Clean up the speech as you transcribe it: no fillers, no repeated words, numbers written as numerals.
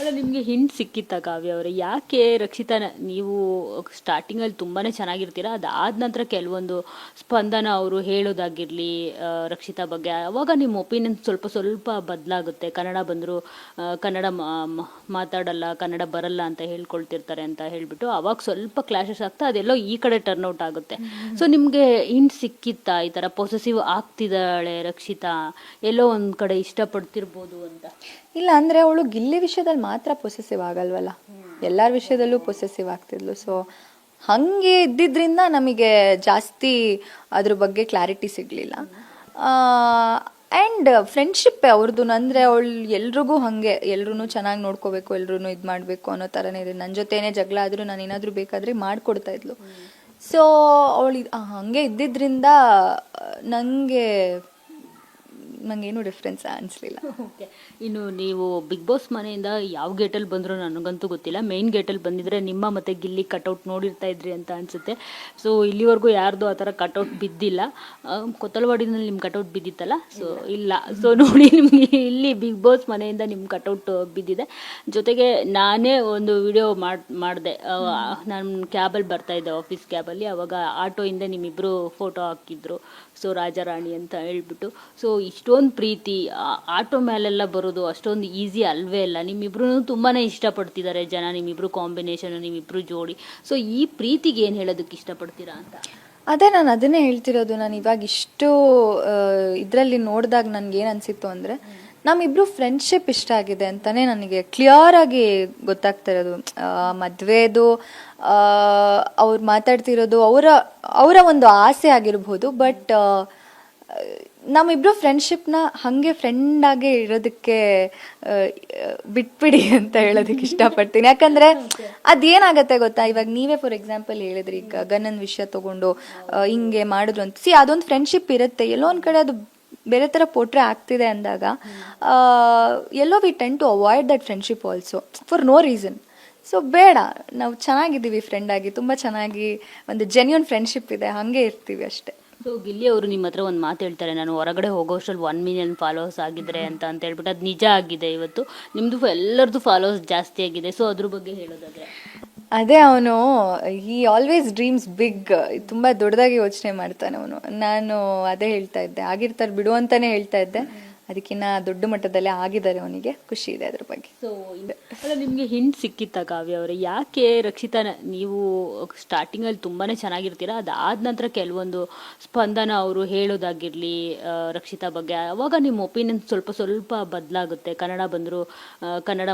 ಅಲ್ಲ ನಿಮಗೆ ಹಿಂಟ್ ಸಿಕ್ಕಿತ್ತ ಕಾವ್ಯ ಅವರೇ, ಯಾಕೆ ರಕ್ಷಿತಾ ನೀವು ಸ್ಟಾರ್ಟಿಂಗಲ್ಲಿ ತುಂಬಾ ಚೆನ್ನಾಗಿರ್ತೀರಾ, ಅದಾದ ನಂತರ ಕೆಲವೊಂದು ಸ್ಪಂದನ ಅವರು ಹೇಳೋದಾಗಿರಲಿ ರಕ್ಷಿತಾ ಬಗ್ಗೆ, ಅವಾಗ ನಿಮ್ಮ ಒಪಿನಿಯನ್ ಸ್ವಲ್ಪ ಸ್ವಲ್ಪ ಬದಲಾಗುತ್ತೆ. ಕನ್ನಡ ಬಂದರೂ ಕನ್ನಡ ಮಾತಾಡಲ್ಲ, ಕನ್ನಡ ಬರಲ್ಲ ಅಂತ ಹೇಳ್ಕೊಳ್ತಿರ್ತಾರೆ ಅಂತ ಹೇಳಿಬಿಟ್ಟು ಅವಾಗ ಸ್ವಲ್ಪ ಕ್ಲಾಶಸ್ ಆಗ್ತಾ ಅದೆಲ್ಲೋ ಈ ಕಡೆ ಟರ್ನ್ಔಟ್ ಆಗುತ್ತೆ. ಸೊ ನಿಮಗೆ ಹಿಂಟ್ ಸಿಕ್ಕಿತ್ತಾ ಈ ಥರ ಪೊಸೆಸಿವ್ ಆಗ್ತಿದ್ದಾಳೆ ರಕ್ಷಿತಾ, ಎಲ್ಲೋ ಒಂದು ಕಡೆ ಇಷ್ಟಪಡ್ತಿರ್ಬೋದು ಅಂತ? ಇಲ್ಲ, ಅಂದರೆ ಅವಳು ಗಿಲ್ಲಿ ವಿಷಯದಲ್ಲಿ ಮಾತ್ರ ಪೊಸೆಸಿವ್ ಆಗಲ್ವಲ್ಲ, ಎಲ್ಲರ ವಿಷಯದಲ್ಲೂ ಪೊಸೆಸಿವ್ ಆಗ್ತಿದ್ಲು. ಸೊ ಹಾಗೆ ಇದ್ದಿದ್ರಿಂದ ನಮಗೆ ಜಾಸ್ತಿ ಅದ್ರ ಬಗ್ಗೆ ಕ್ಲಾರಿಟಿ ಸಿಗಲಿಲ್ಲ. ಆ್ಯಂಡ್ ಫ್ರೆಂಡ್ಶಿಪ್ ಅವ್ರದ್ದು, ಅಂದರೆ ಅವಳು ಎಲ್ರಿಗೂ ಹಾಗೆ ಎಲ್ರೂ ಚೆನ್ನಾಗಿ ನೋಡ್ಕೋಬೇಕು, ಎಲ್ರೂ ಇದು ಮಾಡಬೇಕು ಅನ್ನೋ ಥರನೇ ಇದೆ. ನನ್ನ ಜೊತೆನೇ ಜಗಳ ಆದರೂ ನಾನು ಏನಾದರೂ ಬೇಕಾದರೆ ಮಾಡಿಕೊಡ್ತಾ ಇದ್ಲು. ಸೊ ಅವಳು ಹಾಗೆ ಇದ್ದಿದ್ರಿಂದ ನಂಗೇನು ಡಿಫ್ರೆನ್ಸ್ ಅನಿಸ್ಲಿಲ್ಲ. ಓಕೆ, ಇನ್ನು ನೀವು ಬಿಗ್ ಬಾಸ್ ಮನೆಯಿಂದ ಯಾವ ಗೇಟಲ್ಲಿ ಬಂದರೂ ನನಗಂತೂ ಗೊತ್ತಿಲ್ಲ. ಮೇನ್ ಗೇಟಲ್ಲಿ ಬಂದಿದ್ರೆ ನಿಮ್ಮ ಮತ್ತು ಗಿಲ್ಲಿ ಕಟೌಟ್ ನೋಡಿರ್ತಾ ಇದ್ರಿ ಅಂತ ಅನಿಸುತ್ತೆ. ಸೊ ಇಲ್ಲಿವರೆಗೂ ಯಾರ್ದು ಆ ಥರ ಕಟೌಟ್ ಬಿದ್ದಿಲ್ಲ. ಕೊತ್ತಲವಾಡಿನಲ್ಲಿ ನಿಮ್ಮ ಕಟೌಟ್ ಬಿದ್ದಿತ್ತಲ್ಲ, ಸೊ ಇಲ್ಲ. ಸೊ ನೋಡಿ, ನಿಮಗೆ ಇಲ್ಲಿ ಬಿಗ್ ಬಾಸ್ ಮನೆಯಿಂದ ನಿಮ್ಮ ಕಟೌಟ್ ಬಿದ್ದಿದೆ. ಜೊತೆಗೆ ನಾನೇ ಒಂದು ವಿಡಿಯೋ ಮಾಡಿದೆ. ನಾನು ಕ್ಯಾಬಲ್ಲಿ ಬರ್ತಾಯಿದ್ದೆ, ಆಫೀಸ್ ಕ್ಯಾಬಲ್ಲಿ. ಅವಾಗ ಆಟೋಯಿಂದ ನಿಮ್ಮಿಬ್ಬರು ಫೋಟೋ ಹಾಕಿದ್ರು, ಸೊ ರಾಜಾರಾಣಿ ಅಂತ ಹೇಳ್ಬಿಟ್ಟು. ಸೊ ಇಷ್ಟೊಂದು ಪ್ರೀತಿ ಆಟೋ ಮೇಲೆಲ್ಲ ಬರೋದು ಅಷ್ಟೊಂದು ಈಸಿ ಅಲ್ವೇ ಅಲ್ಲ. ನಿಮ್ಮಿಬ್ರು ತುಂಬಾ ಇಷ್ಟಪಡ್ತಿದ್ದಾರೆ ಜನ, ನಿಮ್ಮಿಬ್ರು ಕಾಂಬಿನೇಷನ್, ನಿಮ್ಮಿಬ್ರು ಜೋಡಿ. ಸೊ ಈ ಪ್ರೀತಿಗೆ ಏನು ಹೇಳೋದಕ್ಕೆ ಇಷ್ಟಪಡ್ತೀರಾ ಅಂತ? ಅದೇ ನಾನು ಅದನ್ನೇ ಹೇಳ್ತಿರೋದು. ನಾನು ಇವಾಗ ಇಷ್ಟು ಇದರಲ್ಲಿ ನೋಡಿದಾಗ ನನಗೇನು ಅನಿಸಿತ್ತು ಅಂದರೆ, ನಮ್ಮಿಬ್ರು ಫ್ರೆಂಡ್ಶಿಪ್ ಇಷ್ಟ ಆಗಿದೆ ಅಂತಲೇ ನನಗೆ ಕ್ಲಿಯರ್ ಆಗಿ ಗೊತ್ತಾಗ್ತಾ ಇರೋದು. ಮದುವೆದು ಅವ್ರು ಮಾತಾಡ್ತಿರೋದು ಅವರ ಒಂದು ಆಸೆ ಆಗಿರ್ಬೋದು. ಬಟ್ ನಮ್ಮಿಬ್ರು ಫ್ರೆಂಡ್ಶಿಪ್ನ ಹಾಗೆ ಫ್ರೆಂಡಾಗೆ ಇರೋದಕ್ಕೆ ಬಿಟ್ಬಿಡಿ ಅಂತ ಹೇಳೋದಕ್ಕೆ ಇಷ್ಟಪಡ್ತೀನಿ. ಯಾಕಂದರೆ ಅದೇನಾಗತ್ತೆ ಗೊತ್ತಾ, ಇವಾಗ ನೀವೇ ಫಾರ್ ಎಕ್ಸಾಂಪಲ್ ಹೇಳಿದ್ರಿ, ಈಗ ಗಗನನ್ ವಿಷಯ ತೊಗೊಂಡು ಹಿಂಗೆ ಮಾಡಿದ್ರು ಅಂತ. ಅದೊಂದು ಫ್ರೆಂಡ್ಶಿಪ್ ಇರುತ್ತೆ, ಎಲ್ಲೋ ಒಂದು ಕಡೆ ಅದು ಬೇರೆ ಥರ ಪೋಟ್ರೆ ಆಗ್ತಿದೆ ಅಂದಾಗ ಎಲ್ಲೋ we tend to avoid that friendship also for no reason. So ಬೇಡ, ನಾವು ಚೆನ್ನಾಗಿದ್ದೀವಿ ಫ್ರೆಂಡಾಗಿ, ತುಂಬ ಚೆನ್ನಾಗಿ ಒಂದು ಜೆನ್ಯೂನ್ ಫ್ರೆಂಡ್ಶಿಪ್ ಇದೆ, ಹಾಗೆ ಇರ್ತೀವಿ ಅಷ್ಟೇ. ಸೊ ಗಿಲ್ಲಿ ಅವರು ನಿಮ್ಮ ಹತ್ರ ಒಂದು ಮಾತು ಹೇಳ್ತಾರೆ, ನಾನು ಹೊರಗಡೆ ಹೋಗೋಷ್ಟರಲ್ಲಿ 1 ಮಿಲಿಯನ್ ಫಾಲೋವರ್ಸ್ ಆಗಿದ್ರೆ ಅಂತ ಹೇಳ್ಬಿಟ್ಟು. ಅದು ನಿಜ ಆಗಿದೆ ಇವತ್ತು, ನಿಮ್ಮದು ಎಲ್ಲರದ್ದು ಫಾಲೋವರ್ಸ್ ಜಾಸ್ತಿ ಆಗಿದೆ. ಸೊ ಅದ್ರ ಬಗ್ಗೆ ಹೇಳೋದಾದ್ರೆ ಅದೇ, ಅವನು ಈ ಆಲ್ವೇಸ್ ಡ್ರೀಮ್ಸ್ ಬಿಗ್, ತುಂಬ ದೊಡ್ಡದಾಗಿ ಯೋಚನೆ ಮಾಡ್ತಾನೆ ಅವನು. ನಾನು ಅದೇ ಹೇಳ್ತಾ ಇದ್ದೆ, ಆಗಿರ್ತಾರೆ ಬಿಡು ಅಂತಾನೆ ಹೇಳ್ತಾ ಇದ್ದೆ. ಅದಕ್ಕಿಂತ ದೊಡ್ಡ ಮಟ್ಟದಲ್ಲೇ ಆಗಿದ್ದಾರೆ, ಅವನಿಗೆ ಖುಷಿ ಇದೆ ಅದ್ರ ಬಗ್ಗೆ. ಸೊ ಅಲ್ಲ ನಿಮಗೆ ಹಿಂಟ್ ಸಿಕ್ಕಿತ್ತ ಕಾವ್ಯ ಅವರೇ, ಯಾಕೆ ರಕ್ಷಿತಾ ನೀವು ಸ್ಟಾರ್ಟಿಂಗಲ್ಲಿ ತುಂಬಾ ಚೆನ್ನಾಗಿರ್ತೀರಾ, ಅದಾದ ನಂತರ ಕೆಲವೊಂದು ಸ್ಪಂದನ ಅವರು ಹೇಳೋದಾಗಿರಲಿ ರಕ್ಷಿತಾ ಬಗ್ಗೆ, ಅವಾಗ ನಿಮ್ಮ ಒಪಿನಿಯನ್ ಸ್ವಲ್ಪ ಸ್ವಲ್ಪ ಬದಲಾಗುತ್ತೆ. ಕನ್ನಡ ಬಂದರೂ ಕನ್ನಡ